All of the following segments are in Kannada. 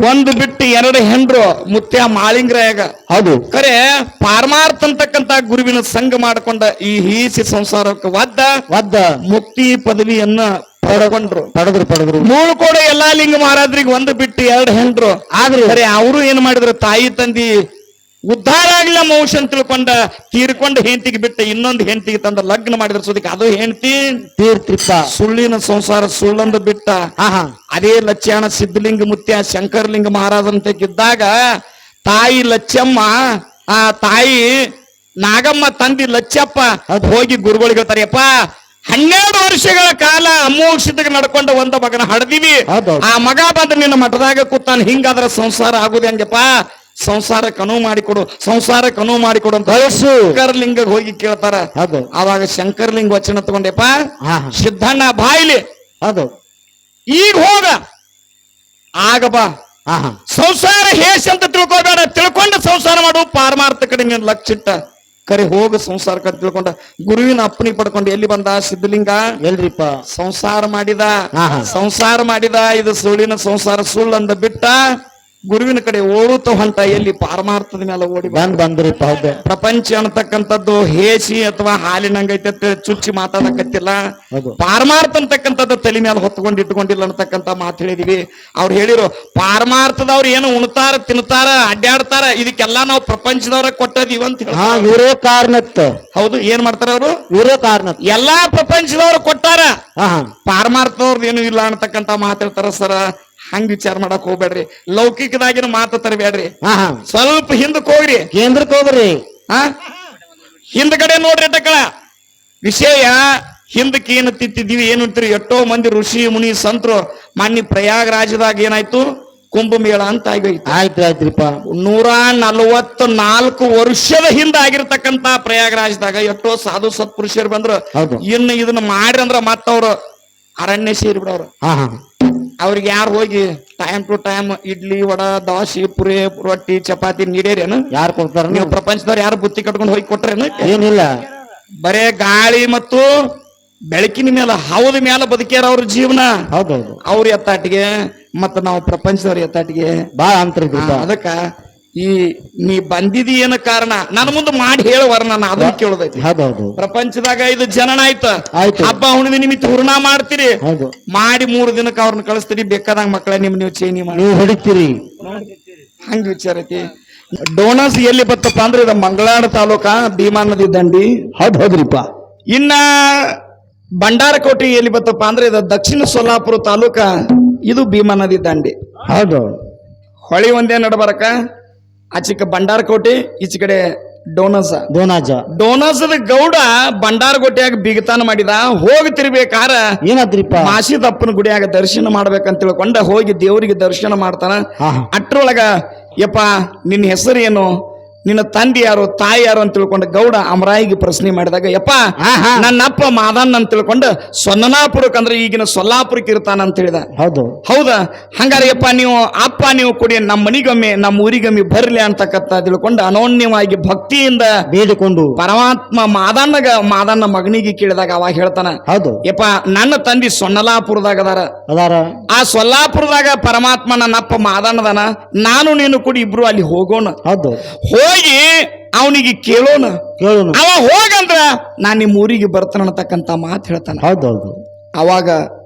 ಒಂದು ಬಿಟ್ಟು ಎರಡು ಹೆಂಡ್ರು ಮುತ್ಯ ಮಾಳಿಂಗ್ರಾಯಾಗ. ಹೌದು ಖರೆ ಪಾರಮಾರ್ಥ ಅಂತಕ್ಕಂತ ಗುರುವಿನ ಸಂಘ ಮಾಡಿಕೊಂಡ ಈ ಹೀಸಿ ಸಂಸಾರಕ್ಕೆ ಒದ್ದ ಮುಕ್ತಿ ಪದವಿಯನ್ನ ಪಡೆದ್ರು. ಮೂಳ್ಕೋಡ ಎಲ್ಲಾ ಲಿಂಗ ಮಹಾರಾಜ್ರಿಗೆ ಒಂದು ಬಿಟ್ಟು ಎರಡು ಹೆಂಡ್ರು ಆದ್ರೆ ಖರೆ ಅವರು ಏನ್ ಮಾಡಿದ್ರು, ತಾಯಿ ತಂದಿ ಉದ್ಧಾರ ಆಗ್ಲ ಮೌಷ ಅಂತ ತಿಳ್ಕೊಂಡ ತೀರ್ಕೊಂಡ ಹೆಂಡತಿಗೆ ಬಿಟ್ಟ ಇನ್ನೊಂದು ಹೆಂಡತಿಗೆ ತಂದ ಲಗ್ನ ಮಾಡಿದ್ರ ಸೋದಕ್ಕೆ ಅದು ಹೆಂಡತಿ ತೀರ್ತಿಪ್ಪ. ಸುಳ್ಳಿನ ಸಂಸಾರ ಸುಳ್ಳಂದು ಬಿಟ್ಟ. ಅದೇ ಲಚ್ಚಾಣ ಸಿದ್ಧಲಿಂಗ ಮುತ್ಯ ಶಂಕರಲಿಂಗ ಮಹಾರಾಜಂತಕ್ಕಿದ್ದಾಗ ತಾಯಿ ಲಚ್ಚಮ್ಮ, ಆ ತಾಯಿ ನಾಗಮ್ಮ ತಂದಿ ಲಚ್ಚಪ್ಪ ಹೋಗಿ ಗುರುಗಳಿಗೆ ಹೇಳ್ತಾರೆಪ್ಪ, 12 ವರ್ಷಗಳ ಕಾಲ ಅಮೋಕ್ಷತೆಗೆ ನಡ್ಕೊಂಡ ಒಂದ ಮಗನ ಹಡ್ದಿವಿ, ಆ ಮಗ ಬಂದ್ರೆ ನಿನ್ನ ಮಠದಾಗ ಕೂತಾನ, ಹಿಂಗಾದ್ರ ಸಂಸಾರ ಆಗುದೇ ಹಂಗಪ್ಪ, ಸಂಸಾರಕ್ಕೆ ಅನುವು ಮಾಡಿಕೊಡು ಅಂತ ಶಂಕರಲಿಂಗ ಹೋಗಿ ಕೇಳ್ತಾರ. ಅವಾಗ ಶಂಕರಲಿಂಗ ವಚನ ತಗೊಂಡೆಪ್ಪ, ಸಿದ್ದಣ್ಣ ಬಾಯಿಲಿ ಈಗ ಹೋಗ ಆಗ ಬಾ, ಸಂಸಾರ ಹೇಸ್ ಅಂತ ತಿಳ್ಕೊಬೇಡ, ತಿಳ್ಕೊಂಡು ಸಂಸಾರ ಮಾಡು, ಪಾರಮಾರ್ಥ ಕಡೆ ನೀನ್ ಲಕ್ಷಿಟ್ಟ ಕರೆ ಹೋಗ ಸಂಸಾರ ಕಡೆ ತಿಳ್ಕೊಂಡ ಗುರುವಿನ ಅಪ್ಪಣಿ ಪಡ್ಕೊಂಡು ಎಲ್ಲಿ ಬಂದ ಸಿದ್ಧಲಿಂಗ, ಎಲ್ರಿಪ್ಪ ಸಂಸಾರ ಮಾಡಿದ ಇದು ಸುಳ್ಳಿನ ಸಂಸಾರ ಸುಳ್ಳಂದ ಬಿಟ್ಟ ಗುರುವಿನ ಕಡೆ ಓಡುತ್ತ ಹೊಂಟ, ಎಲ್ಲಿ ಪಾರಮಾರ್ಥದ ಮೇಲೆ ಓಡಿ ಬಂದ್ರಿಪ್ಪ. ಪ್ರಪಂಚ ಅನ್ನತಕ್ಕಂಥದ್ದು ಹೇಸಿ ಅಥವಾ ಹಾಲಿನಂಗೈತೆ ಚುಚ್ಚಿ ಮಾತಾಡಕತ್ತಿಲ್ಲ, ಪಾರಮಾರ್ಥ ಅಂತಕ್ಕಂಥದ್ದು ತಲೆ ಮೇಲೆ ಹೊತ್ಕೊಂಡು ಇಟ್ಕೊಂಡಿಲ್ಲ ಅನ್ನತಕ್ಕಂಥ ಮಾತು ಹೇಳಿದೀವಿ. ಅವ್ರು ಹೇಳಿರು ಪಾರಮಾರ್ಥದವ್ರು ಏನು ಉಣ್ತಾರ ತಿನ್ತಾರ ಅಡ್ಡಾಡ್ತಾರ, ಇದಕ್ಕೆಲ್ಲಾ ನಾವು ಪ್ರಪಂಚದವ್ರ ಕೊಟ್ಟದೀವಿ ಅಂತ ಹೇಳಿ ಕಾರಣತ್. ಹೌದು, ಏನ್ ಮಾಡ್ತಾರ ಅವರು, ಇವರೇ ಕಾರಣ, ಎಲ್ಲಾ ಪ್ರಪಂಚದವ್ರು ಕೊಟ್ಟಾರ, ಪಾರಮಾರ್ಥದವ್ರದ್ದು ಏನು ಇಲ್ಲ ಅನ್ನತಕ್ಕಂಥ ಮಾತು ಹೇಳ್ತಾರ. ಸರ ಹಂಗ ವಿಚಾರ ಮಾಡಕ್ ಹೋಗ್ಬೇಡ್ರಿ, ಲೌಕಿಕದಾಗಿನ ಮಾತು ತರಬೇಡ್ರಿ, ಸ್ವಲ್ಪ ಹಿಂದಕ್ಕೆ ಹೋಗ್ರಿ, ಕೇಂದ್ರಕ್ಕೆ ಹೋಗ್ರಿ, ಹಿಂದ್ಗಡೆ ನೋಡ್ರಿ ಟಕ್ಕಳ ವಿಷಯ. ಹಿಂದಕ್ಕೆ ಏನು ತಿತ್ತಿದೀವಿ ಏನು ಅಂತೀರಿ, ಎಷ್ಟೋ ಮಂದಿ ಋಷಿ ಮುನಿ ಸಂತರು ಮಾನ್ಯ ಪ್ರಯಾಗರಾಜದಾಗ ಏನಾಯ್ತು, ಕುಂಭಮೇಳ ಅಂತ ಆಯ್ತ್ರಿಪ್ಪ. 144 ವರ್ಷದ ಹಿಂದೆ ಆಗಿರ್ತಕ್ಕಂತ ಪ್ರಯಾಗರಾಜದಾಗ ಎಷ್ಟೋ ಸಾಧು ಸತ್ಪುರುಷರು ಬಂದ್ರು. ಇನ್ನು ಇದನ್ನ ಮಾಡ್ರಿ ಅಂದ್ರ ಮತ್ತವ್ರು ಅರಣ್ಯ ಸೇರಿ ಬಿಡವ್ರು. ಅವ್ರಿಗೆ ಯಾರು ಹೋಗಿ time to time idli vada dosa puri ರೊಟ್ಟಿ ಚಪಾತಿ ನೀಡೇರೇನು, ಯಾರು ಕೊಡ್ತಾರ? ನೀವು ಪ್ರಪಂಚದವ್ರು ಯಾರು ಬುತ್ತಿ ಕಟ್ಕೊಂಡು ಹೋಗಿ ಕೊಟ್ರೇನು? ಏನಿಲ್ಲ, ಬರೇ ಗಾಳಿ ಮತ್ತು ಬೆಳಕಿನ ಮೇಲೆ ಹೌದ ಮೇಲೆ ಬದುಕ್ಯಾರ ಅವ್ರ ಜೀವನ. ಹೌದೌದು, ಅವ್ರ ಎತ್ತಾಟಿಗೆ ಮತ್ತ ನಾವು ಪ್ರಪಂಚದವ್ರ ಎತ್ತಾಟಿಗೆ ಬಾಳ ಅಂತರ. ಅದಕ್ಕ ಈ ನೀ ಬಂದಿದಿ ಏನ ಕಾರಣ ನನ್ನ ಮುಂದೆ ಮಾಡಿ ಹೇಳುವರ, ನಾನು ಅದನ್ನ ಕೇಳೋದೈತಿ. ಪ್ರಪಂಚದಾಗ ಇದು ಜನನ ಆಯ್ತು, ಹಬ್ಬ ಹುಣ್ಣಿಮೆ ನಿಮಿತ್ತ ಹೂರ್ಣ ಮಾಡ್ತೀರಿ, ಮಾಡಿ 3 ದಿನಕ್ಕೆ ಅವ್ರನ್ನ ಕಳಿಸ್ತೀರಿ, ಬೇಕಾದಾಗ ಮಕ್ಕಳ ನೀವು ಚೇಂಜ್ ಮಾಡಿ ಹೊಡಿತೀರಿ, ಹಂಗ ವಿಚಾರ ಐತಿ. ಡೋನಸ್ ಎಲ್ಲಿ ಬತ್ತಪ್ಪ ಅಂದ್ರೆ ಇದು ಮಂಗಳಾಡ ತಾಲೂಕ ಭೀಮಾ ನದಿ ದಂಡಿ. ಹೌದ್ರಿಪ್ಪ. ಇನ್ನ ಬಂಡಾರಕೋಟೆ ಎಲ್ಲಿ ಬತ್ತಪ್ಪ ಅಂದ್ರೆ ಇದು ದಕ್ಷಿಣ ಸೊಲ್ಲಾಪುರ ತಾಲೂಕ, ಇದು ಭೀಮಾ ನದಿ ದಂಡಿ. ಹೌದು, ಹೊಳಿ ಒಂದೇ ನಡಬರಕ, ಆಚಿಕ ಬಂಡಾರಕೋಟೆ, ಈಚೆ ಕಡೆ ಡೋನಸದ ಗೌಡ ಬಂಡಾರಕೋಟೆಯಾಗ ಬಿಗತಾನ ಮಾಡಿದ. ಹೋಗ್ತಿರ್ಬೇಕಾರ ಏನಾದ್ರಿಪ್ಪ, ಮಾಸಿದಪ್ಪನ ಗುಡಿಯಾಗ ದರ್ಶನ ಮಾಡ್ಬೇಕಂತ ತಿಳ್ಕೊಂಡ ಹೋಗಿ ದೇವರಿಗೆ ದರ್ಶನ ಮಾಡ್ತಾನ. ಅಟ್ರೊಳಗ ಯಪ್ಪ ನಿನ್ನ ಹೆಸರು ಏನು, ನಿನ್ನ ತಂದೆ ಯಾರು ತಾಯಿ ಯಾರು ಅಂತ ತಿಳ್ಕೊಂಡು ಗೌಡ ಅಮರಾಯಿಗೆ ಪ್ರಶ್ನೆ ಮಾಡಿದಾಗ, ಯಪ್ಪ ನನ್ನಪ್ಪ ಮಾದನ್ ಅಂತ ತಿಳ್ಕೊಂಡು ಸೊನ್ನನಾಪುರಕ್ಕೆ ಅಂದ್ರೆ ಈಗಿನ ಸೊಲ್ಲಾಪುರಕ್ಕೆ ಇರ್ತಾನ ಅಂತ ಹೇಳಿದ. ಹೌದಾ, ಹಂಗಾರೆ ಯಪ್ಪ ನೀವು ಕೊಡಿ, ನಮ್ಮ ಮನಿಗೊಮ್ಮೆ ನಮ್ಮ ಊರಿಗೊಮ್ಮೆ ಬರ್ಲಿ ಅಂತಕ್ಕಂತ ತಿಳ್ಕೊಂಡು ಅನೋನ್ಯವಾಗಿ ಭಕ್ತಿಯಿಂದ ಬೇಡಿಕೊಂಡು ಪರಮಾತ್ಮ ಮಾದನ್ನ ಮಗನಿಗೆ ಕೇಳಿದಾಗ ಅವಾಗ ಹೇಳ್ತಾನ, ಯಪ್ಪ ನನ್ನ ತಂದೆ ಸೊನ್ನಲಾಪುರದಾಗ ಅದಾರ, ಆ ಸೊಲ್ಲಾಪುರದಾಗ ಪರಮಾತ್ಮ ನನ್ನಪ್ಪ ಮಾದನ್ನದಾನ, ನಾನು ನೀನು ಕೂಡಿ ಇಬ್ರು ಅಲ್ಲಿ ಹೋಗೋಣ, ಹೋಗಿ ಅವನಿಗೆ ಕೇಳೋಣ, ಅವ ಹೋಗಂದ್ರ ನಾನ್ ನಿಮ್ಮ ಊರಿಗೆ ಬರ್ತಾನ ಅನ್ನತಕ್ಕಂತ ಮಾತು ಹೇಳ್ತಾನ. ಅವಾಗ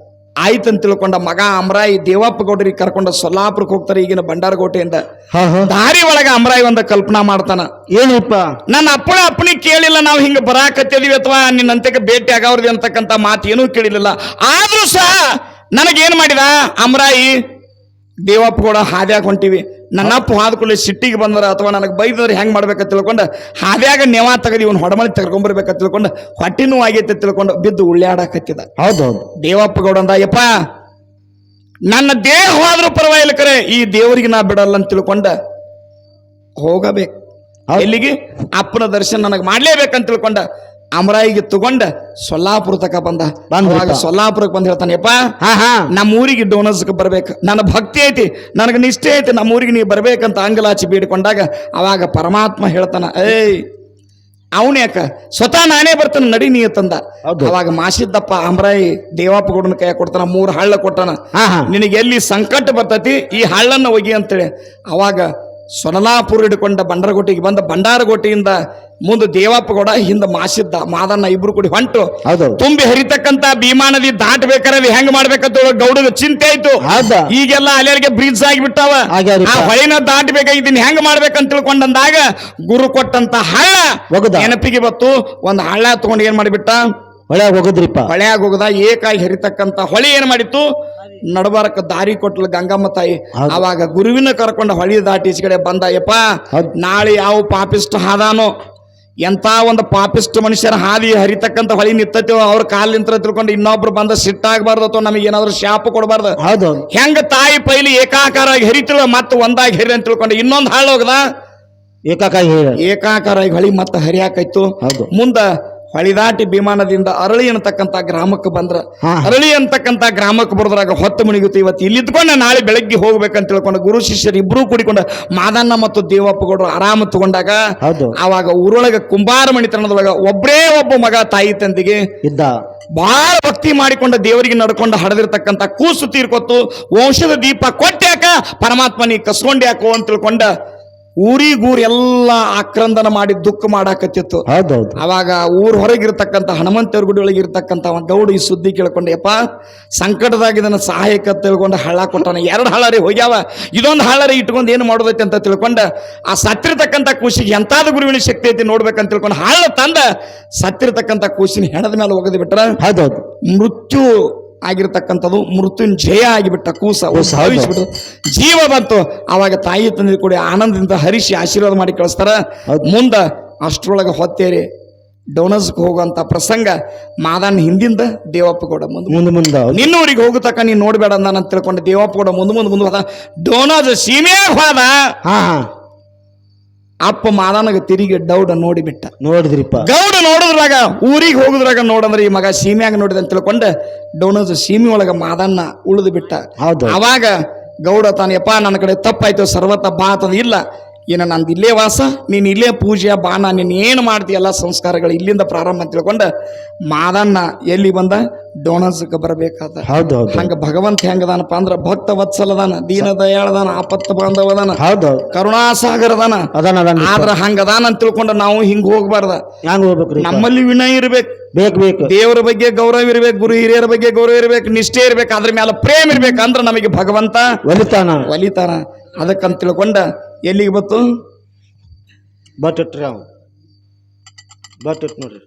ಆಯ್ತಂತ ತಿಳ್ಕೊಂಡ ಮಗ ಅಮರಾಯಿ ದೇವಪ್ಪ ಗೌಡರಿಗೆ ಕರ್ಕೊಂಡ ಸೊಲ್ಲಾಪುರಕ್ಕೆ ಹೋಗ್ತಾರೆ, ಈಗಿನ ಬಂಡಾರಕೋಟೆಯಿಂದ. ದಾರಿ ಒಳಗ ಅಮರಾಯಿ ಒಂದ ಕಲ್ಪನಾ ಮಾಡ್ತಾನ, ಏನಪ್ಪ ನನ್ನ ಅಪ್ಪನಿ ಕೇಳಿಲ್ಲ, ನಾವು ಹಿಂಗ ಬರಾಕತ್ತಿದೀವಿ ಅಥವಾ ನಿನ್ನಂತಕ್ಕೆ ಭೇಟಿ ಆಗವ್ರದಿ ಅಂತಕ್ಕಂತ ಮಾತು ಏನೂ ಕೇಳಿಲ್ಲ. ಆದ್ರೂ ಸಹ ನನಗೇನ್ ಮಾಡಿದ ಅಮರಾಯಿ, ದೇವಪ್ಪ ಗೌಡ ಹಾದ್ಯಾಗ ಹೊಂಟಿವಿ, ನನ್ನಪ್ಪ ಹಾದ್ಕೊಳ್ಳಿ ಸಿಟ್ಟಿಗೆ ಬಂದ್ರ ಅಥವಾ ನನಗೆ ಬೈದ್ರೆ ಹೆಂಗ್ ಮಾಡ್ಬೇಕಂತ ತಿಳ್ಕೊಂಡು ಹಾದ್ಯಾಗ ನೆವ ತಗದಿ ಇವ್ನು ಹೊಡಮಳಿ ತಗೊಂಡ್ಬರ್ಬೇಕಂತ ತಿಳ್ಕೊಂಡು ಹೊಟ್ಟಿನೂ ಆಗೈತೆ ತಿಳ್ಕೊಂಡು ಬಿದ್ದು ಉಳ್ಳಾಡಕತ್ತಿದ. ಹೌದೌದು, ದೇವಪ್ಪ ಗೌಡ ಅಂದ, ಯಪ್ಪ ನನ್ನ ದೇಹ ಹೋದ್ರೂ ಪರವಾಗಿಲ್ಲ, ಕರೆ ಈ ದೇವರಿಗೆ ನಾ ಬಿಡಲ್ಲ ಅಂತ ತಿಳ್ಕೊಂಡ ಹೋಗಬೇಕು. ಎಲ್ಲಿಗೆ? ಅಪ್ಪನ ದರ್ಶನ ನನಗೆ ಮಾಡ್ಲೇಬೇಕಂತ ತಿಳ್ಕೊಂಡ ಅಮರಾಯಿಗೆ ತಗೊಂಡ ಸೊಲ್ಲಾಪುರ ತಕ ಬಂದ. ಸೊಲ್ಲಾಪುರಕ್ಕೆ ಬಂದ್ ಹೇಳ್ತಾನೆ, ಯಪ್ಪ ನಮ್ಮ ಊರಿಗೆ ಡೋನಸ್ಗೆ ಬರ್ಬೇಕು, ನನ್ನ ಭಕ್ತಿ ಐತಿ, ನನಗೆ ನಿಷ್ಠೆ ಐತಿ, ನಮ್ಮ ಊರಿಗೆ ನೀ ಬರ್ಬೇಕಂತ ಅಂಗಲಾಚಿ ಬೇಡಿಕೊಂಡಾಗ ಅವಾಗ ಪರಮಾತ್ಮ ಹೇಳ್ತಾನ, ಏಯ್ ಅವನ ಯಾಕ ಸ್ವತಃ ನಾನೇ ಬರ್ತಾನೆ ನಡಿ ನೀ ತಂದ. ಅವಾಗ ಮಾಸಿದ್ದಪ್ಪ ಅಮರಾಯಿ ದೇವಪ್ಪ ಗೌಡನ ಕೈ ಕೊಡ್ತಾನ, 3 ಹಳ್ಳ ಕೊಟ್ಟಾನ. ನಿನಗೆ ಎಲ್ಲಿ ಸಂಕಟ ಬರ್ತತಿ ಈ ಹಳ್ಳನ್ನ ಒಗಿ ಅಂತೇಳಿ. ಅವಾಗ ಸೊನಲಾಪುರ ಹಿಡ್ಕೊಂಡ ಬಂಡರಗೋಟಿಗೆ ಬಂದ, ಭಂಡಾರಗೋಟಿಯಿಂದ ಮುಂದೆ ದೇವಪ್ಪ ಗೌಡ ಹಿಂದ ಮಾಸಿದ್ದ ಮಾದನ್ನ ಇಬ್ರು ಕೂಡಿ ಹೊಂಟು ತುಂಬಿ ಹರಿತಕ್ಕಂತ ಭೀಮಾ ನದಿ ದಾಟಬೇಕಾದ್ರೆ ಹೆಂಗ್ ಮಾಡ್ಬೇಕಂತ ಗೌಡಗ ಚಿಂತೆ ಆಯ್ತು. ಈಗೆಲ್ಲ ಅಲ್ಲಿಗೆ ಬ್ರಿಡ್ಜ್ ಆಗಿಬಿಟ್ಟಾವ, ಆ ಹೊಳೆನ ದಾಟಬೇಕಾಗಿದ್ದೀನಿ ಹೆಂಗ್ ಮಾಡ್ಬೇಕಂತ ತಿಳ್ಕೊಂಡಂದಾಗ ಗುರು ಕೊಟ್ಟಂತ ಹಳ್ಳ ನೆನಪಿಗೆ ಬತ್ತು. ಒಂದ್ ಹಳ್ಳ ತಗೊಂಡು ಏನ್ ಮಾಡಿಬಿಟ್ಟ, ಹೊಳ್ಯಾಗ ಹೋಗುದ್ರಿಪ್ಪ. ಹೊಳ್ಯಾಗ ಹೋಗದ ಏಕಾಗಿ ಹರಿತಕ್ಕಂತ ಹೊಳೆ ಏನ್ ಮಾಡಿತ್ತು, ನಡಬಾರಕ ದಾರಿ ಕೊಟ್ಲು ಗಂಗಮ್ಮ ತಾಯಿ. ಅವಾಗ ಗುರುವಿನ ಕರ್ಕೊಂಡ ಹೊಳಿ ದಾಟಿ ಈಚೆ ಕಡೆ ಬಂದ. ಯಪ್ಪ ನಾಳೆ ಯಾವ ಪಾಪಿಷ್ಟ ಹಾದಾನೋ, ಎಂತ ಒಂದು ಪಾಪಿಷ್ಟ ಮನುಷ್ಯರ ಹಾದಿ ಹರಿತಕ್ಕಂತ ಹೊಳಿ ನಿಂತೈತೋ ಅವ್ರ ಕಾಲ್ ನಿಂತ ತಿಳ್ಕೊಂಡು ಇನ್ನೊಬ್ರು ಬಂದ ಸಿಟ್ಟಾಗಬಾರ್ದು ಅಥವಾ ನಮಗೆ ಏನಾದ್ರು ಶಾಪ ಕೊಡಬಾರ್ದು. ಹೆಂಗ ತಾಯಿ ಪೈಲಿ ಏಕಾಕಾರಾಗಿ ಹರಿತಿಳ ಮತ್ತ ಒಂದಾಗಿ ಹರಿ ಅಂತ ತಿಳ್ಕೊಂಡು ಇನ್ನೊಂದು ಹಾಳು ಹೋಗದ ಏಕಾಕಾರಾಗಿ ಹೊಳಿ ಮತ್ತ ಹರಿಯಾಕೈತು. ಮುಂದ ಹೊಳಿ ದಾಟಿ ಭೀಮಾನದಿಂದ ಅರಳಿ ಅನ್ನತಕ್ಕಂತ ಗ್ರಾಮಕ್ಕೆ ಬಂದ್ರ. ಅರಳಿ ಅಂತಕ್ಕಂತ ಗ್ರಾಮಕ್ಕೆ ಬರೋದ್ರಾಗ ಹೊತ್ತು ಮುಣಿಗುತ್ತೆ. ಇವತ್ತು ಇಲ್ಲಿದ್ಕೊಂಡ ನಾಳೆ ಬೆಳಗ್ಗೆ ಹೋಗ್ಬೇಕಂತ ತಿಳ್ಕೊಂಡು ಗುರು ಶಿಷ್ಯರು ಇಬ್ರು ಕೂಡಿಕೊಂಡು ಮಾದಣ್ಣ ಮತ್ತು ದೇವಪ್ಪ ಗೌಡರು ಆರಾಮ ತಗೊಂಡಾಗ ಅವಾಗ ಊರೊಳಗ ಕುಂಬಾರ ಮಣಿತನದೊಳಗ ಒಬ್ಬರೇ ಒಬ್ಬ ಮಗ ತಾಯಿ ತಂದೆಗೆ ಇದ್ದ. ಬಹಳ ಭಕ್ತಿ ಮಾಡಿಕೊಂಡ ದೇವರಿಗೆ ನಡ್ಕೊಂಡು ಹಡದಿರ್ತಕ್ಕಂಥ ಕೂಸು ತೀರ್ಕೊತ್ತು. ವಂಶದ ದೀಪ ಕೊಟ್ಟ್ಯಾಕ ಪರಮಾತ್ಮನಿ ಕಸ್ಕೊಂಡ್ಯಾಕೋ ಅಂತ ತಿಳ್ಕೊಂಡ ಊರಿಗೂರ್ ಎಲ್ಲ ಆಕ್ರಂದನ ಮಾಡಿ ದುಃಖ ಮಾಡಾಕತ್ತಿತ್ತು. ಅವಾಗ ಊರ್ ಹೊರಗಿರ್ತಕ್ಕಂಥ ಹನುಮಂತೇವ್ರ ಗುಡಿ ಒಳಗಿರ್ತಕ್ಕಂಥ ಗೌಡ ಈ ಸುದ್ದಿ ಕೇಳ್ಕೊಂಡೆ, ಯಪ್ಪ ಸಂಕಟದಾಗ ಇದನ್ನ ಸಹಾಯಕ ತಿಳ್ಕೊಂಡು ಹಳ್ಳ ಕೊಟ್ಟಾನ. 2 ಹಳ್ಳರಿ ಹೋಗ್ಯಾವ, ಇದೊಂದು ಹಳ್ಳರಿ ಇಟ್ಕೊಂಡು ಏನು ಮಾಡೋದೈತಿ ಅಂತ ತಿಳ್ಕೊಂಡ ಆ ಸತ್ತಿರ್ತಕ್ಕಂಥ ಕೂಸಿಗೆ ಎಂತಾದ ಗುರುವಿನ ಶಕ್ತಿ ಐತಿ ನೋಡ್ಬೇಕಂತ ತಿಳ್ಕೊಂಡು ಹಳ್ಳ ತಂದ ಸತ್ತಿರ್ತಕ್ಕಂಥ ಕೂಸಿನ ಹೆಣದ ಮೇಲೆ ಒಗದು ಬಿಟ್ರ. ಮೃತ್ಯು ಆಗಿರ್ತಕ್ಕಂಥದ್ದು ಮೃತ್ಯುಂಜಯ ಆಗಿಬಿಟ್ಟ ಕೂಸ ಜೀವ ಬಂತು. ಅವಾಗ ತಾಯಿ ತಂದೆ ಕೂಡ ಆನಂದದಿಂದ ಹರಿಸಿ ಆಶೀರ್ವಾದ ಮಾಡಿ ಕಳಿಸ್ತಾರ. ಮುಂದ ಅಷ್ಟ್ರೊಳಗೆ ಹೊತ್ತೇರಿ ಡೋನಸ್ಗೆ ಹೋಗುವಂತ ಪ್ರಸಂಗ ಮಾದಣ್ಣ ಹಿಂದಿಂದ ದೇವಪ್ಪ ಗೌಡ ಮುಂದೆ ನಿನ್ನೂರಿಗೆ ಹೋಗುತ್ತಕ್ಕ ನೀನ್ ನೋಡ್ಬೇಡ ಅಂತ ತಿಳ್ಕೊಂಡು ದೇವಪ್ಪ ಗೌಡ ಮುಂದೆ ಹೋದ. ಡೋನಸ್ ಸೀಮೆ ಹೋದ. ಅಪ್ಪ ಮಾದನಗ ತಿರುಗಿ ಡೌಡ ನೋಡಿಬಿಟ್ಟ. ನೋಡಿದ್ರಿಪ್ಪ ಗೌಡ ನೋಡಿದ್ರಾಗ ಊರಿಗೆ ಹೋಗುದ್ರಾಗ ನೋಡಂದ್ರೆ ಈ ಮಗ ಸೀಮೆಯಾಗ ನೋಡಿದ ಅಂತ ತಿಳ್ಕೊಂಡ ಡೋನಸ್ ಸೀಮೆ ಒಳಗ ಮಾದನ್ನ ಉಳಿದು ಬಿಟ್ಟ. ಅವಾಗ ಗೌಡ ತಾನಪ್ಪ ನನ್ನ ಕಡೆ ತಪ್ಪಾಯ್ತು ಸರ್ವತ ಬಾ ಅಂತಂದ. ಇಲ್ಲ ಏನ ನಂದು ಇಲ್ಲೇ ವಾಸ, ನೀನ್ ಇಲ್ಲೇ ಪೂಜೆ ಬಾಣ, ನೀನ್ ಏನು ಮಾಡ್ತೀಯಲ್ಲ ಸಂಸ್ಕಾರಗಳು ಇಲ್ಲಿಂದ ಪ್ರಾರಂಭ ಅಂತ ತಿಳ್ಕೊಂಡ ಮಾದನ್ನ ಎಲ್ಲಿ ಬಂದ ಡೋನಸ್ಗೆ ಬರಬೇಕಾದ. ಹಂಗ ಭಗವಂತ ಹೆಂಗದಾನಪ್ಪ ಅಂದ್ರ ಭಕ್ತ ವತ್ಸಲದಾನ, ದೀನ ದಯಾಳದಾನ, ಆಪತ್ತ ಬಾಂಧವದಾನ, ಕರುಣಾಸಾಗರದಾನ. ಆದ್ರ ಹಂಗದಾನ ಅಂತ ತಿಳ್ಕೊಂಡ ನಾವು ಹಿಂಗ ಹೋಗ್ಬಾರ್ದ. ನಮ್ಮಲ್ಲಿ ವಿನಯ ಇರ್ಬೇಕು, ದೇವರ ಬಗ್ಗೆ ಗೌರವ ಇರ್ಬೇಕು, ಗುರು ಹಿರಿಯರ ಬಗ್ಗೆ ಗೌರವ ಇರ್ಬೇಕು, ನಿಷ್ಠೆ ಇರ್ಬೇಕು, ಅದ್ರ ಮೇಲೆ ಪ್ರೇಮ ಇರ್ಬೇಕು. ಅಂದ್ರ ನಮಗೆ ಭಗವಂತ ಒಲಿತಾನ. ಅದಕ್ಕಂತ ತಿಳ್ಕೊಂಡ ಎಲ್ಲಿಗೆ ಬತ್ತು ಬಟ್ ನೋಡ್ರಿ.